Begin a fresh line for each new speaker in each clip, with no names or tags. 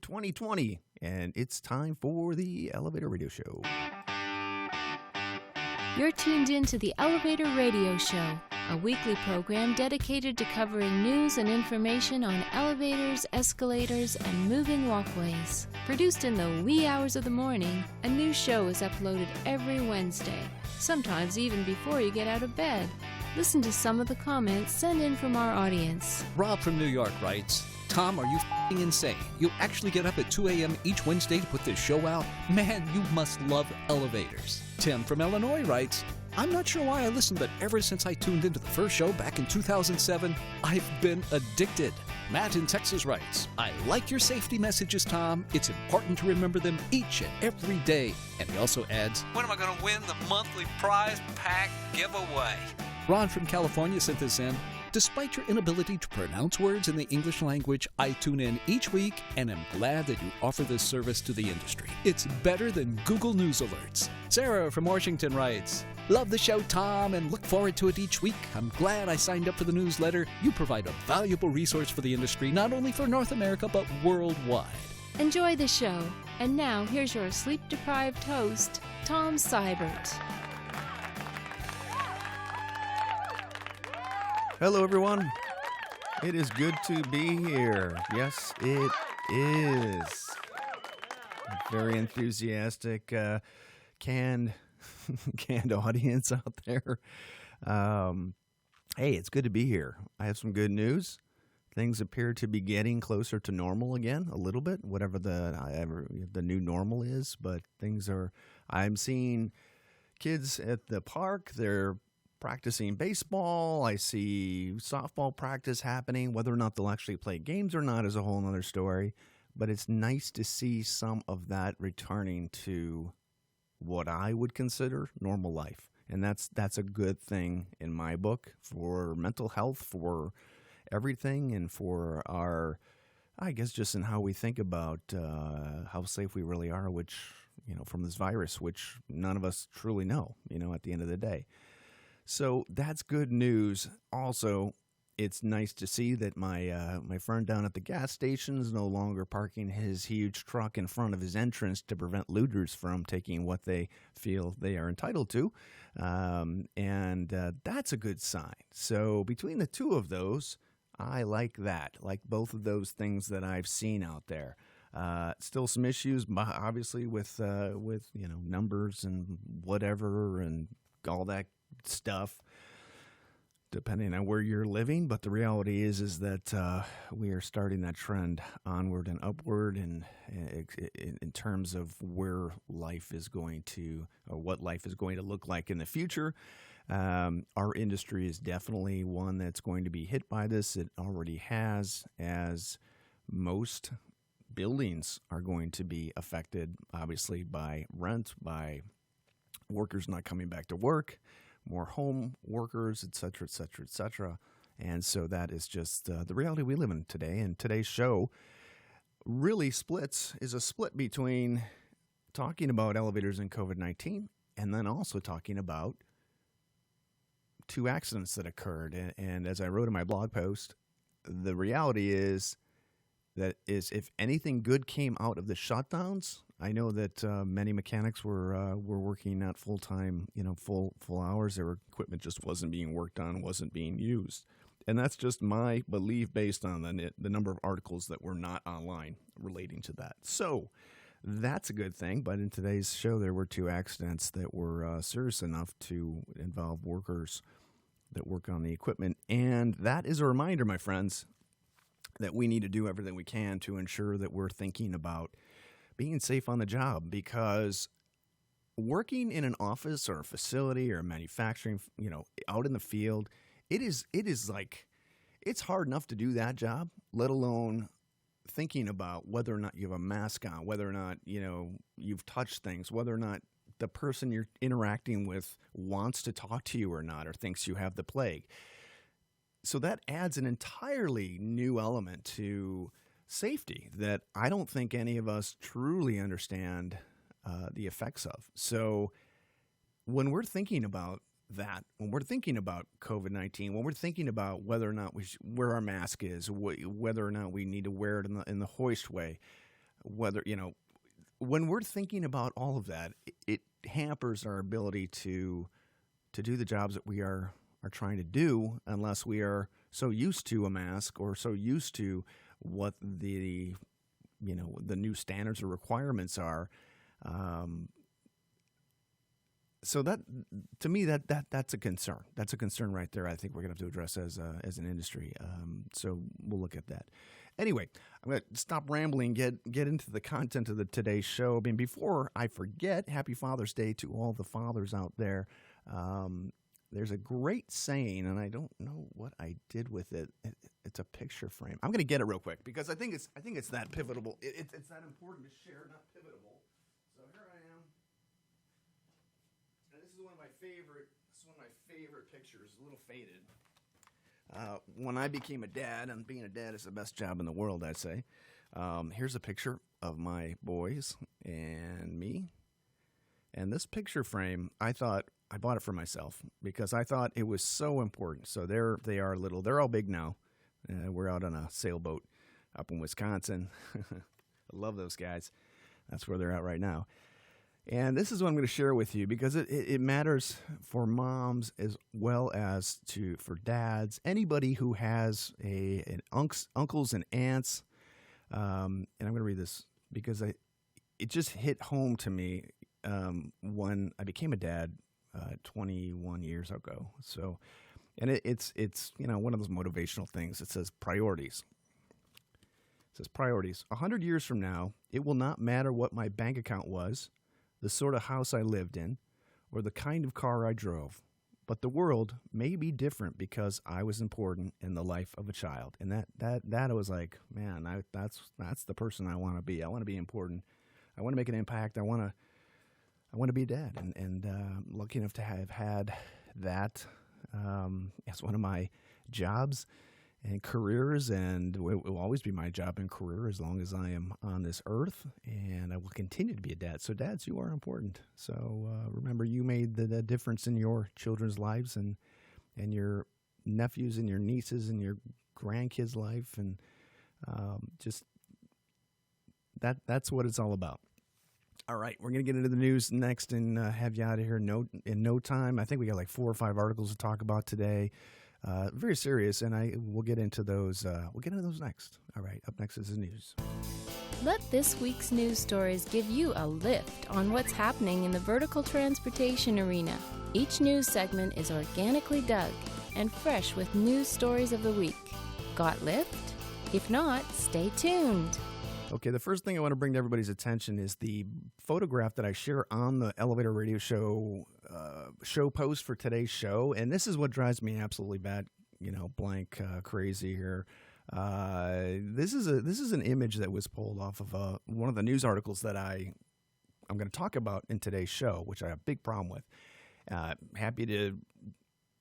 2020, and it's time for the Elevator Radio Show.
You're tuned in to the Elevator Radio Show, a weekly program dedicated to covering news and information on elevators, escalators, and moving walkways. Produced in the wee hours of the morning, a new show is uploaded every Wednesday, sometimes even before you get out of bed. Listen to some of the comments sent in from our audience.
Rob from New York writes, Tom, are you f***ing insane? You actually get up at 2 a.m. each Wednesday to put this show out? Man, you must love elevators. Tim from Illinois writes, I'm not sure why I listened, but ever since I tuned into the first show back in 2007, I've been addicted. Matt in Texas writes, I like your safety messages, Tom. It's important to remember them each and every day. And he also adds,
when am I going to win the monthly prize pack giveaway?
Ron from California sent this in. Despite your inability to pronounce words in the English language, I tune in each week and am glad that you offer this service to the industry. It's better than Google News alerts. Sarah from Washington writes, love the show, Tom, and look forward to it each week. I'm glad I signed up for the newsletter. You provide a valuable resource for the industry, not only for North America, but worldwide.
Enjoy the show. And now, here's your sleep-deprived host, Tom Seibert.
Hello, everyone. It is good to be here. Yes, it is. A very enthusiastic, canned audience out there. Hey, it's good to be here. I have some good news. Things appear to be getting closer to normal again, a little bit, whatever the new normal is. But things are. I'm seeing kids at the park. They're practicing baseball. I see softball practice happening. Whether or not they'll actually play games or not is a whole other story. But it's nice to see some of that returning to what I would consider normal life. And that's a good thing in my book for mental health, for everything, and for our, I guess, just in how we think about how safe we really are, which, from this virus, which none of us truly know, at the end of the day. So that's good news. Also, it's nice to see that my friend down at the gas station is no longer parking his huge truck in front of his entrance to prevent looters from taking what they feel they are entitled to. And that's a good sign. So between the two of those, I like that, like both of those things that I've seen out there. Still some issues, obviously, with numbers and whatever and all that stuff, depending on where you're living. But the reality is that we are starting that trend onward and upward, and in terms of where life is going to, or what life is going to look like in the future. Our industry is definitely one that's going to be hit by this. It already has, as most buildings are going to be affected, obviously, by rent, by workers not coming back to work, more home workers, et cetera, et cetera, et cetera. And so that is just the reality we live in today. And today's show really is a split between talking about elevators and COVID-19 and then also talking about two accidents that occurred. And as I wrote in my blog post, the reality is that if anything good came out of the shutdowns, I know that many mechanics were working at full-time, full hours. Their equipment just wasn't being worked on, wasn't being used. And that's just my belief based on the number of articles that were not online relating to that. So that's a good thing. But in today's show, there were two accidents that were serious enough to involve workers that work on the equipment. And that is a reminder, my friends, that we need to do everything we can to ensure that we're thinking about being safe on the job, because working in an office or a facility or manufacturing, out in the field, it is like, it's hard enough to do that job, let alone thinking about whether or not you have a mask on, whether or not, you've touched things, whether or not the person you're interacting with wants to talk to you or not, or thinks you have the plague. So that adds an entirely new element to safety that I don't think any of us truly understand the effects of. So when we're thinking about that, when we're thinking about COVID-19, when we're thinking about whether or not where our mask is, whether or not we need to wear it in the hoist way, whether, when we're thinking about all of that, it hampers our ability to do the jobs that we are trying to do unless we are so used to a mask or so used to what the new standards or requirements are. So that, to me, that's a concern. That's a concern right there. I think we're going to have to address as an industry. So we'll look at that. Anyway, I'm going to stop rambling, get into the content of today's show. I mean, before I forget, Happy Father's Day to all the fathers out there. There's a great saying, and I don't know what I did with it. It's a picture frame. I'm going to get it real quick because I think it's that pivotal. It's that important to share, not pivotal. So here I am. And this is one of my favorite pictures. A little faded. When I became a dad, and being a dad is the best job in the world, I'd say. Here's a picture of my boys and me. And this picture frame, I bought it for myself because I thought it was so important. So they are little. They're all big now. We're out on a sailboat up in Wisconsin. I love those guys. That's where they're at right now. And this is what I'm going to share with you because it matters for moms as well as for dads, anybody who has uncles and aunts. And I'm going to read this because it just hit home to me when I became a dad 21 years ago. So, and it's one of those motivational things. It says priorities. It says priorities. 100 years from now, it will not matter what my bank account was, the sort of house I lived in, or the kind of car I drove. But the world may be different because I was important in the life of a child. And that was like, man, that's the person I want to be. I want to be important. I want to make an impact. I want to be a dad. And lucky enough to have had that as one of my jobs and careers, and it will always be my job and career as long as I am on this earth, and I will continue to be a dad. So dads, you are important. So remember, you made the difference in your children's lives and your nephews and your nieces and your grandkids' life, and just that's what it's all about. All right, we're going to get into the news next and have you out of here in no time. I think we got like 4 or 5 articles to talk about today. Very serious, and we'll get into those. We'll get into those next. All right, up next is the news.
Let this week's news stories give you a lift on what's happening in the vertical transportation arena. Each news segment is organically dug and fresh with news stories of the week. Got lift? If not, stay tuned.
Okay, the first thing I want to bring to everybody's attention is the photograph that I share on the Elevator Radio Show show post for today's show, and this is what drives me absolutely bad, crazy here. This is an image that was pulled off of one of the news articles that I'm going to talk about in today's show, which I have a big problem with. Happy to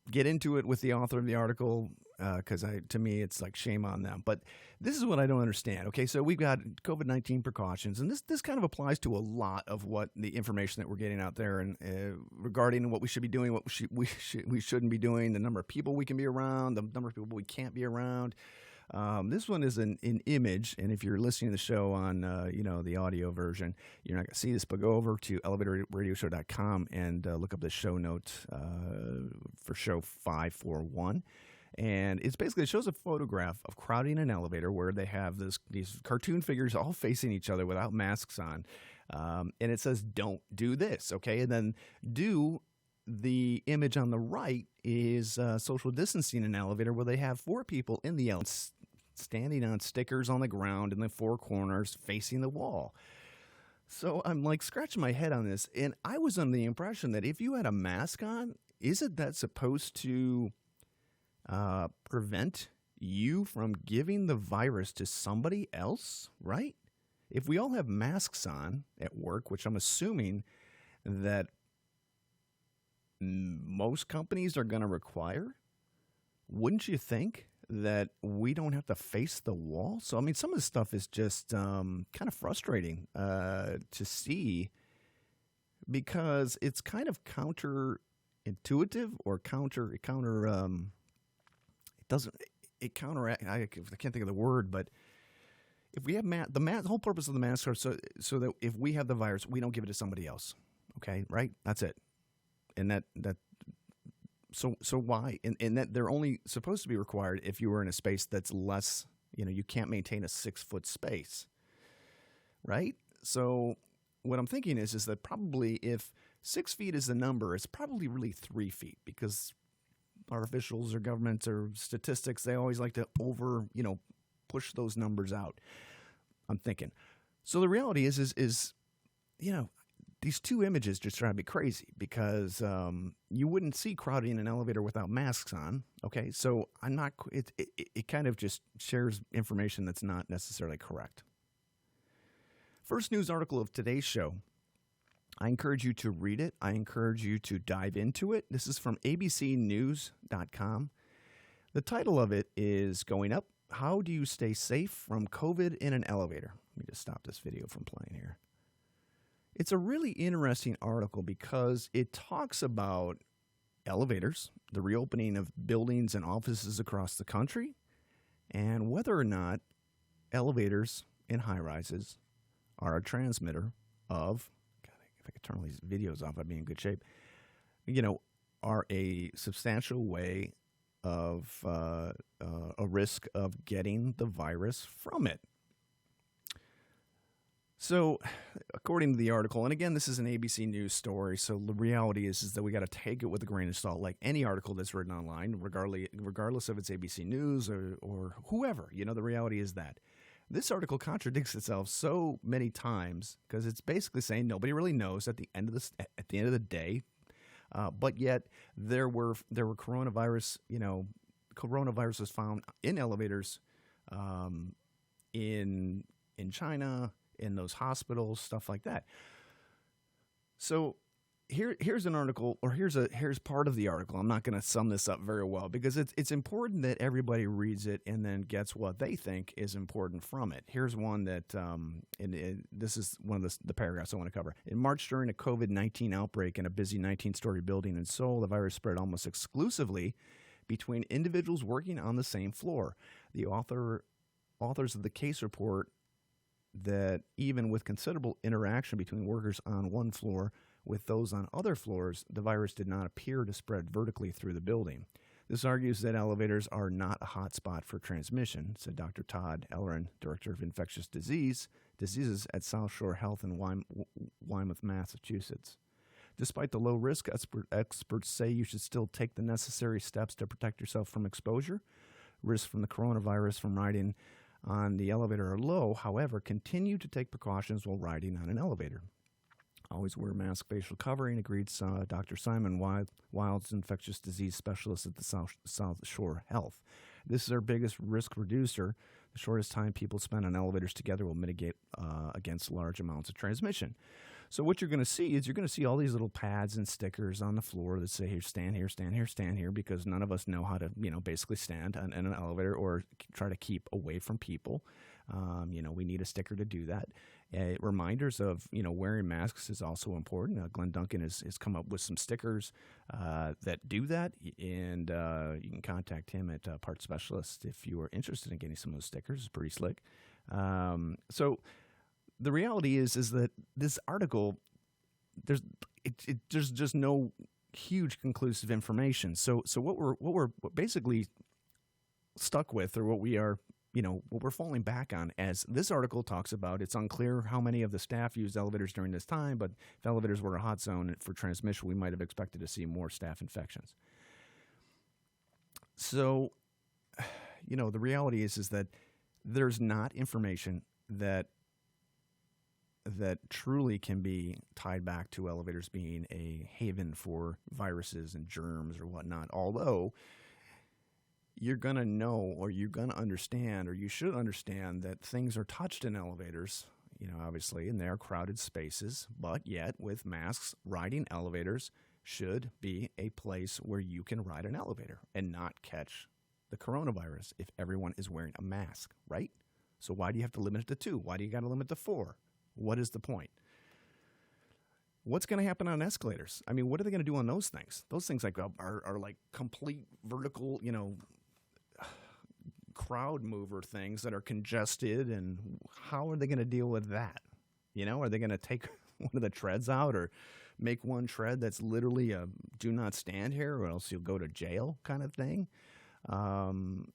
get into it with the author of the article, because to me, it's like shame on them. But this is what I don't understand. Okay, so we've got COVID-19 precautions, and this kind of applies to a lot of what the information that we're getting out there, and regarding what we should be doing, what we shouldn't be doing, the number of people we can be around, the number of people we can't be around. This one is an image, and if you're listening to the show on the audio version, you're not going to see this, but go over to elevatorradioshow.com and look up the show notes for show 541. And it shows a photograph of crowding an elevator where they have these cartoon figures all facing each other without masks on. And it says, don't do this, okay? And then the image on the right is social distancing in an elevator where they have 4 people in the elevator standing on stickers on the ground in the 4 corners facing the wall. So I'm like scratching my head on this, and I was under the impression that if you had a mask on, isn't that supposed to prevent you from giving the virus to somebody else, right? If we all have masks on at work, which I'm assuming that most companies are going to require, wouldn't you think that we don't have to face the wall? So, I mean, some of this stuff is just kind of frustrating to see, because it's kind of counterintuitive or counteract. I can't think of the word, but if we have the whole purpose of the masks are so that if we have the virus, we don't give it to somebody else. Okay, right? That's it. And so why? And that they're only supposed to be required if you are in a space that's less, you can't maintain a 6-foot space, right? So what I'm thinking is that probably if 6 feet is the number, it's probably really 3 feet, because our officials or governments or statistics, they always like to push those numbers out. I'm thinking. So the reality is these two images just drive me crazy, because you wouldn't see crowding in an elevator without masks on. Okay, so I'm not. It kind of just shares information that's not necessarily correct. First news article of today's show. I encourage you to read it. I encourage you to dive into it. This is from abcnews.com. The title of it is Going Up. How do you stay safe from COVID in an elevator? Let me just stop this video from playing here. It's a really interesting article because it talks about elevators, the reopening of buildings and offices across the country, and whether or not elevators in high-rises are a transmitter of, God, if I could turn all these videos off, I'd be in good shape, are a substantial way of a risk of getting the virus from it. So, according to the article, and again, this is an ABC News story, so the reality is that we got to take it with a grain of salt, like any article that's written online, regardless if it's ABC News or whoever. The reality is that this article contradicts itself so many times, because it's basically saying nobody really knows at the end of the day, but yet there were coronavirus was found in elevators, in China, in those hospitals, stuff like that. So here's an article, or here's part of the article. I'm not going to sum this up very well, because it's important that everybody reads it and then gets what they think is important from it. Here's one that, this is one of the paragraphs I want to cover. In March, during a COVID-19 outbreak in a busy 19-story building in Seoul, the virus spread almost exclusively between individuals working on the same floor. The authors of the case report that even with considerable interaction between workers on one floor with those on other floors, the virus did not appear to spread vertically through the building. This argues that elevators are not a hot spot for transmission, said Dr. Todd Ellerin, Director of Infectious Diseases at South Shore Health in Weymouth, Massachusetts. Despite the low risk, experts say you should still take the necessary steps to protect yourself from exposure. Risks from the coronavirus from riding on the elevator are low. However, continue to take precautions while riding on an elevator. Always wear mask, facial covering, agreed Dr. Simon Wilds, infectious disease specialist at the South Shore Health. This is our biggest risk reducer. The shortest time people spend on elevators together will mitigate against large amounts of transmission. So what you're going to see is all these little pads and stickers on the floor that say, here, stand here, stand here, stand here, because none of us know how to, basically stand in an elevator or try to keep away from people. We need a sticker to do that. Reminders of, wearing masks is also important. Glenn Duncan has come up with some stickers that do that, and you can contact him at Part Specialist if you are interested in getting some of those stickers. It's pretty slick. So the reality is that this article, there's just no huge conclusive information. So what we're basically stuck with, or what we're falling back on, as this article talks about, it's unclear how many of the staff used elevators during this time, but if elevators were a hot zone for transmission, we might have expected to see more staff infections. So, the reality is that there's not information that truly can be tied back to elevators being a haven for viruses and germs or whatnot, although you're going to know, or you're going to understand, or you should understand, that things are touched in elevators, obviously, and they're crowded spaces, but yet with masks, riding elevators should be a place where you can ride an elevator and not catch the coronavirus if everyone is wearing a mask, right? So why do you have to limit it to 2? Why do you got to limit it to 4? What is the point? What's going to happen on escalators? I mean, what are they going to do on those things? Those things are like complete vertical, crowd mover things that are congested, and how are they going to deal with that? Are they going to take one of the treads out or make one tread that's literally a do not stand here or else you'll go to jail kind of thing?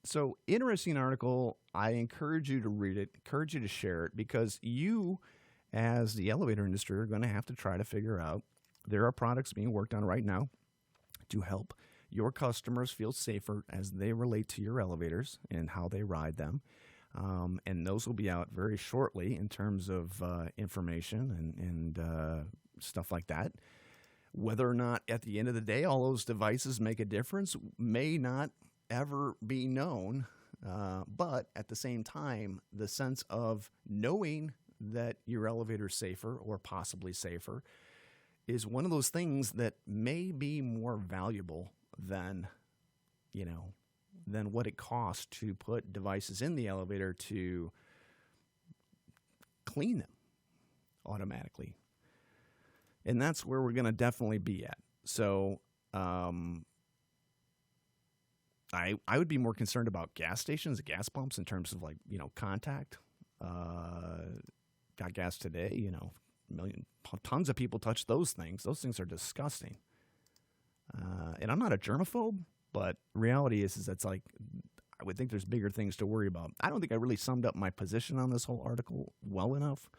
So interesting article. I encourage you to read it, encourage you to share it, because you, as the elevator industry, are going to have to try to figure out, there are products being worked on right now to help your customers feel safer as they relate to your elevators and how they ride them. And those will be out very shortly in terms of information and stuff like that. Whether or not at the end of the day all those devices make a difference may not ever be known. But at the same time, the sense of knowing that your elevator is safer or possibly safer is one of those things that may be more valuable than what it costs to put devices in the elevator to clean them automatically. And that's where we're going to definitely be at. So I would be more concerned about gas stations, gas pumps, in terms of contact. Got gas today, tons of people touch those things. Those things are disgusting. And I'm not a germaphobe, but reality is that's I would think there's bigger things to worry about. I don't think I really summed up my position on this whole article well enough,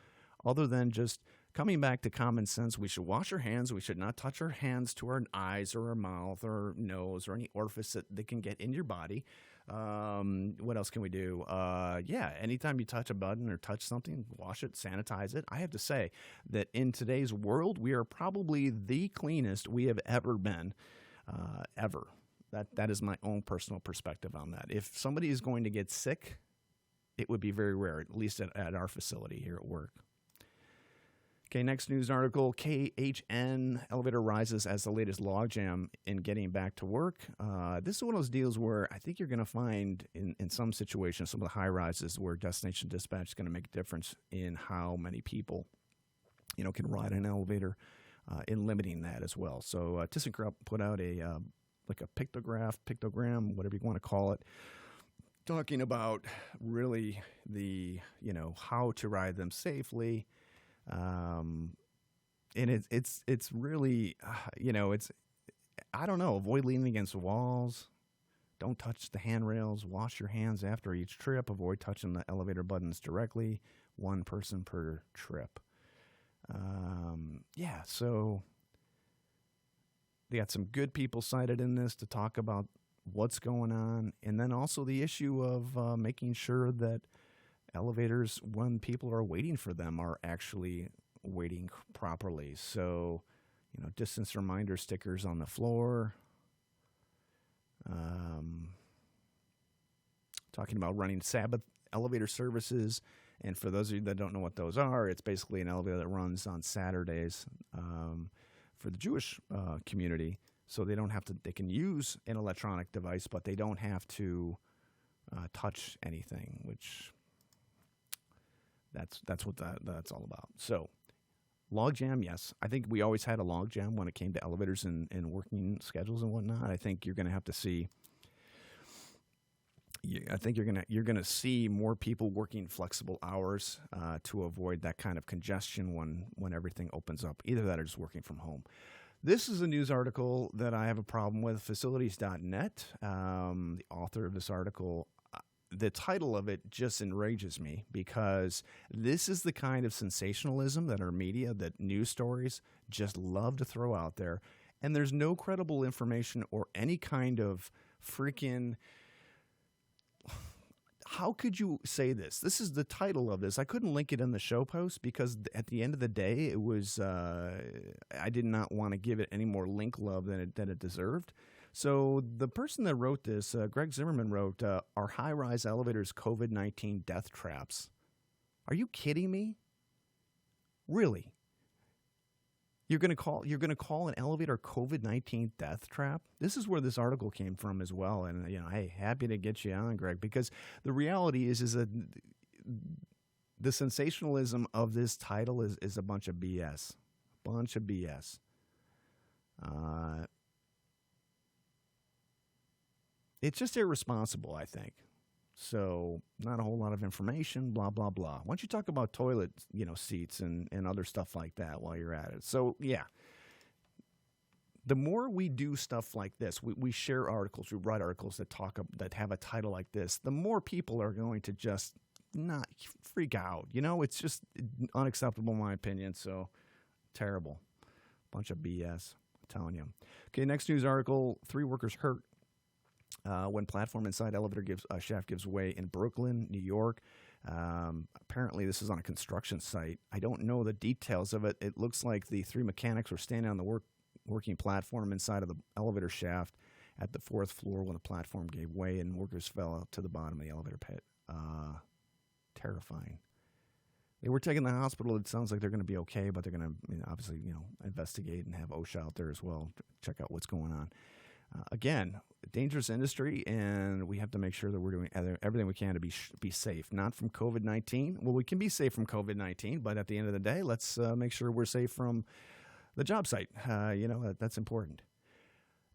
other than just coming back to common sense. We should wash our hands. We should not touch our hands to our eyes or our mouth or nose or any orifice that can get in your body. What else can we do? Anytime you touch a button or touch something, wash it, sanitize it. I have to say that in today's world, we are probably the cleanest we have ever been, ever. That is my own personal perspective on that. If somebody is going to get sick, it would be very rare, at least at our facility here at work. Okay, next news article, KHN elevator rises as the latest logjam in getting back to work. This is one of those deals where I think you're going to find in some situations, some of the high rises where destination dispatch is going to make a difference in how many people, can ride an elevator, in limiting that as well. So ThyssenKrupp put out a pictogram, whatever you want to call it, talking about really the, how to ride them safely. And it's really, I don't know, avoid leaning against walls. Don't touch the handrails. Wash your hands after each trip. Avoid touching the elevator buttons directly. One person per trip. So they got some good people cited in this to talk about what's going on. And then also the issue of making sure that elevators, when people are waiting for them, are actually waiting properly. So, distance reminder stickers on the floor. Talking about running Sabbath elevator services. And for those of you that don't know what those are, it's basically an elevator that runs on Saturdays for the Jewish community. So they don't have to, they can use an electronic device, but they don't have to touch anything, which that's what that's all about. So logjam, yes. I think we always had a logjam when it came to elevators and working schedules and whatnot. I think you're going to have to see. I think you're gonna see more people working flexible hours to avoid that kind of congestion when everything opens up. Either that or just working from home. This is a news article that I have a problem with. Facilities.net, the author of this article, the title of it just enrages me because this is the kind of sensationalism that our media, that news stories just love to throw out there. And there's no credible information or any kind of freaking... How could you say this? This is the title of this. I couldn't link it in the show post because at the end of the day, it was I did not want to give it any more link love than it deserved. So the person that wrote this, Greg Zimmerman, wrote, "Are high-rise elevators COVID-19 death traps?" Are you kidding me? Really? You're gonna call an elevator COVID-19 death trap? This is where this article came from as well. And hey, happy to get you on, Greg, because the reality is that the sensationalism of this title is a bunch of BS. Bunch of BS. It's just irresponsible, I think. So not a whole lot of information, blah, blah, blah. Why don't you talk about toilet, seats and other stuff like that while you're at it? So, yeah. The more we do stuff like this, we share articles, we write articles that have a title like this, the more people are going to just not freak out. It's just unacceptable in my opinion. So terrible. Bunch of BS. I'm telling you. Okay, next news article, 3 workers hurt when platform inside elevator shaft gives way in Brooklyn, New York. Apparently this is on a construction site. I don't know the details of it. It looks like the 3 mechanics were standing on the working platform inside of the elevator shaft at the 4th floor when the platform gave way and workers fell out to the bottom of the elevator pit. Terrifying. They were taken to the hospital. It sounds like they're going to be okay, but they're going to obviously investigate and have OSHA out there as well to check out what's going on. Again, dangerous industry, and we have to make sure that we're doing everything we can to be safe. Not from COVID-19. Well, we can be safe from COVID-19, but at the end of the day, let's make sure we're safe from the job site. That's important.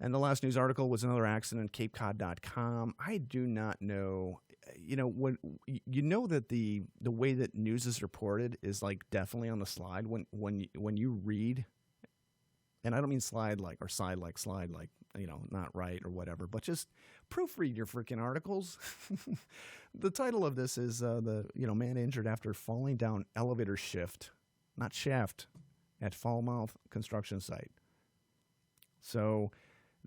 And the last news article was another accident, CapeCod.com. I do not know. When that the way that news is reported is like definitely on the slide when you read, and I don't mean slide like not right or whatever, but just proofread your freaking articles. The title of this is man injured after falling down elevator not shaft, at Falmouth construction site. So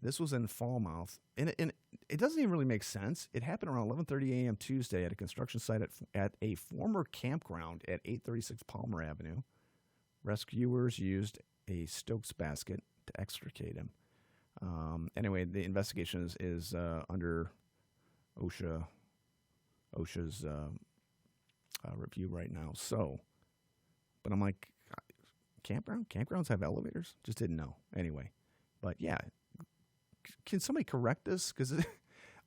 this was in Falmouth, and it doesn't even really make sense. It happened around 11:30 a.m. Tuesday at a construction site at a former campground at 836 Palmer Avenue. Rescuers used a Stokes basket to extricate him. Anyway, the investigation is under OSHA's review right now. So, but I'm like, campgrounds have elevators? Just didn't know. Anyway, but yeah, can somebody correct this? Because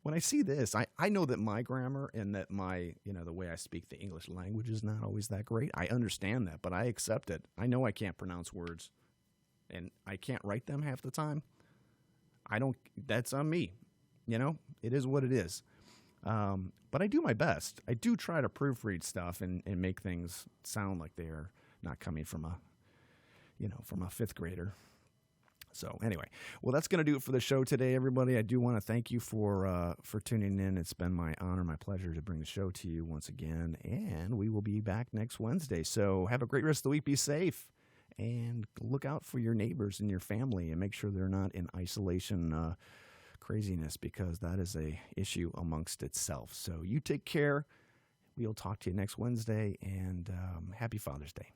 when I see this, I know that my grammar and that my, the way I speak the English language is not always that great. I understand that, but I accept it. I know I can't pronounce words, and I can't write them half the time. That's on me. It is what it is. But I do my best. I do try to proofread stuff and make things sound like they're not coming from a 5th grader. So anyway, well, that's going to do it for the show today, everybody. I do want to thank you for tuning in. It's been my honor, my pleasure to bring the show to you once again, and we will be back next Wednesday. So have a great rest of the week. Be safe, and look out for your neighbors and your family, and make sure they're not in isolation craziness, because that is a issue amongst itself. So you take care. We'll talk to you next Wednesday, and happy Father's Day.